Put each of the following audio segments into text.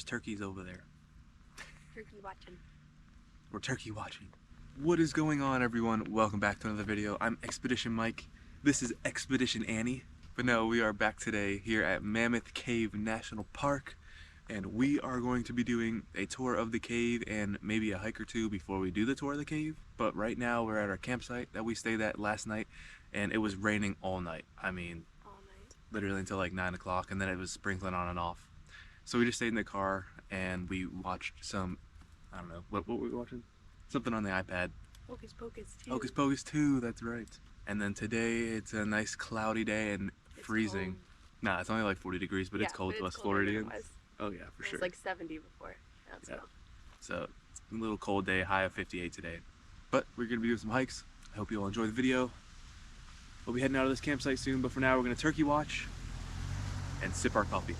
there's turkeys over there. Turkey watching. We're turkey watching. What is going on, everyone? Welcome back to another video. I'm Expedition Mike. This is Expedition Annie. But no, we are back today here at Mammoth Cave National Park. And we are going to be doing a tour of the cave and maybe a hike or two before we do the tour of the cave. But right now we're at our campsite that we stayed at last night, and it was raining all night. I mean, all night. Literally until like 9 o'clock, and then it was sprinkling on and off. So we just stayed in the car and we watched some, I don't know, what were we watching? Something on the iPad. Hocus Pocus 2. Hocus Pocus 2, that's right. And then today it's a nice cloudy day and freezing. Nah, it's only like 40 degrees, but it's cold to us Floridians. Oh yeah, for sure. It was like 70 before. That's cold. So it's a little cold day, high of 58 today. But we're gonna be doing some hikes. I hope you all enjoy the video. We'll be heading out of this campsite soon, but for now we're gonna turkey watch and sip our coffee.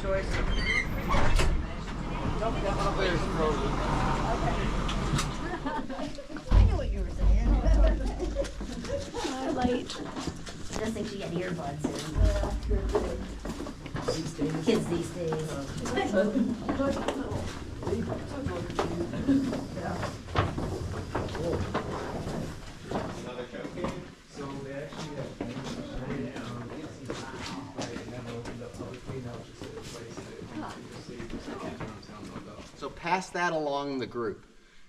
Choice. I knew what you were saying. Light. I just think she had earbuds in. Kids these days. So pass that along the group.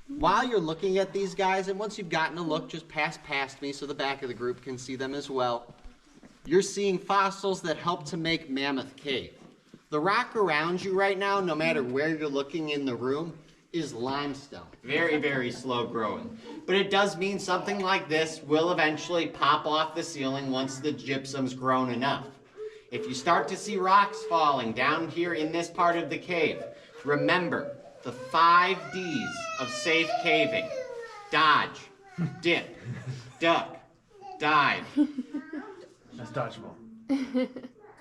While you're looking at these guys, and once you've gotten a look, just pass past me so the back of the group can see them as well. You're seeing fossils that help to make Mammoth Cave. The rock around you right now, no matter where you're looking in the room, is limestone. Very, very slow growing. But it does mean something like this will eventually pop off the ceiling once the gypsum's grown enough. If you start to see rocks falling down here in this part of the cave, remember the 5 Ds of safe caving. Dodge, dip, duck, dive. That's dodgeball.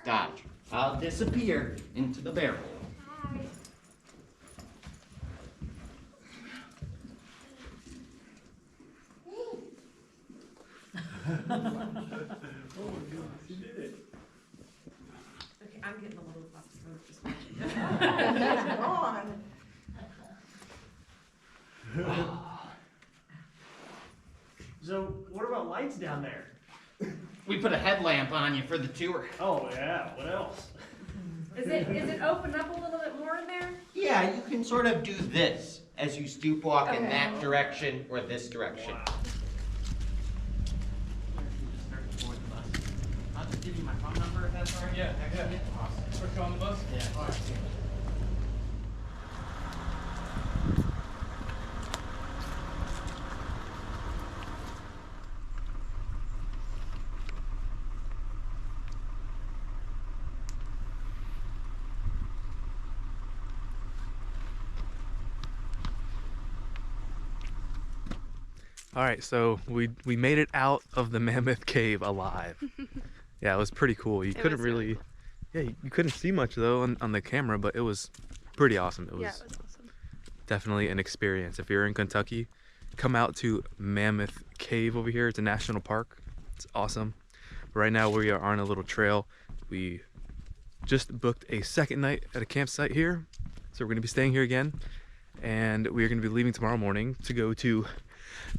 Dodge. I'll disappear into the barrel. Okay, I'm getting a little claustrophobic just watching. Come on. So, what about lights down there? We put a headlamp on you for the tour. Oh yeah, what else? Is it opened up a little bit more in there? Yeah, you can sort of do this as you stoop walk in that direction or this direction. Wow. I'll just give you my phone number if that's all right. Yeah. Awesome. We're calling the bus? Yeah. All right. All right, so we made it out of the Mammoth Cave alive. Yeah, it was pretty cool. You couldn't really, you couldn't see much though on the camera, but it was pretty awesome. It was awesome. definitely an experience. If you're in Kentucky, come out to Mammoth Cave over here. It's a national park. It's awesome. But right now we are on a little trail. We just booked a second night at a campsite here, so we're gonna be staying here again, and we're gonna be leaving tomorrow morning to go to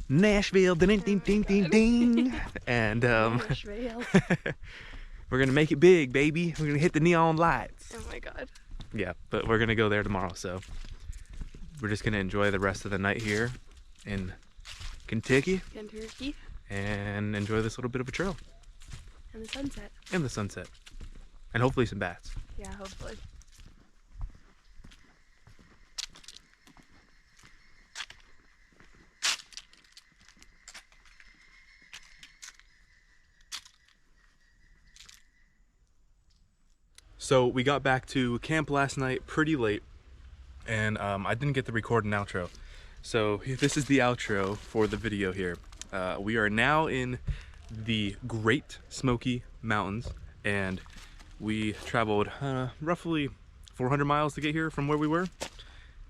Nashville, ding ding ding ding ding, and Nashville. we're gonna make it big, baby. We're gonna hit the neon lights. Oh my god. Yeah, but we're gonna go there tomorrow, so we're just gonna enjoy the rest of the night here in Kentucky and enjoy this little bit of a trail And the sunset. and the sunset, and hopefully some bats. Yeah, hopefully. So we got back to camp last night pretty late, and I didn't get to record an outro. So this is the outro for the video here. We are now in the Great Smoky Mountains, and we traveled roughly 400 miles to get here from where we were.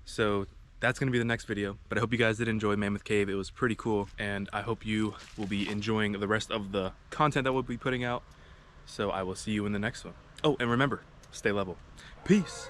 So that's gonna be the next video, but I hope you guys did enjoy Mammoth Cave. It was pretty cool, and I hope you will be enjoying the rest of the content that we'll be putting out. So I will see you in the next one. Oh, and remember, stay level. Peace.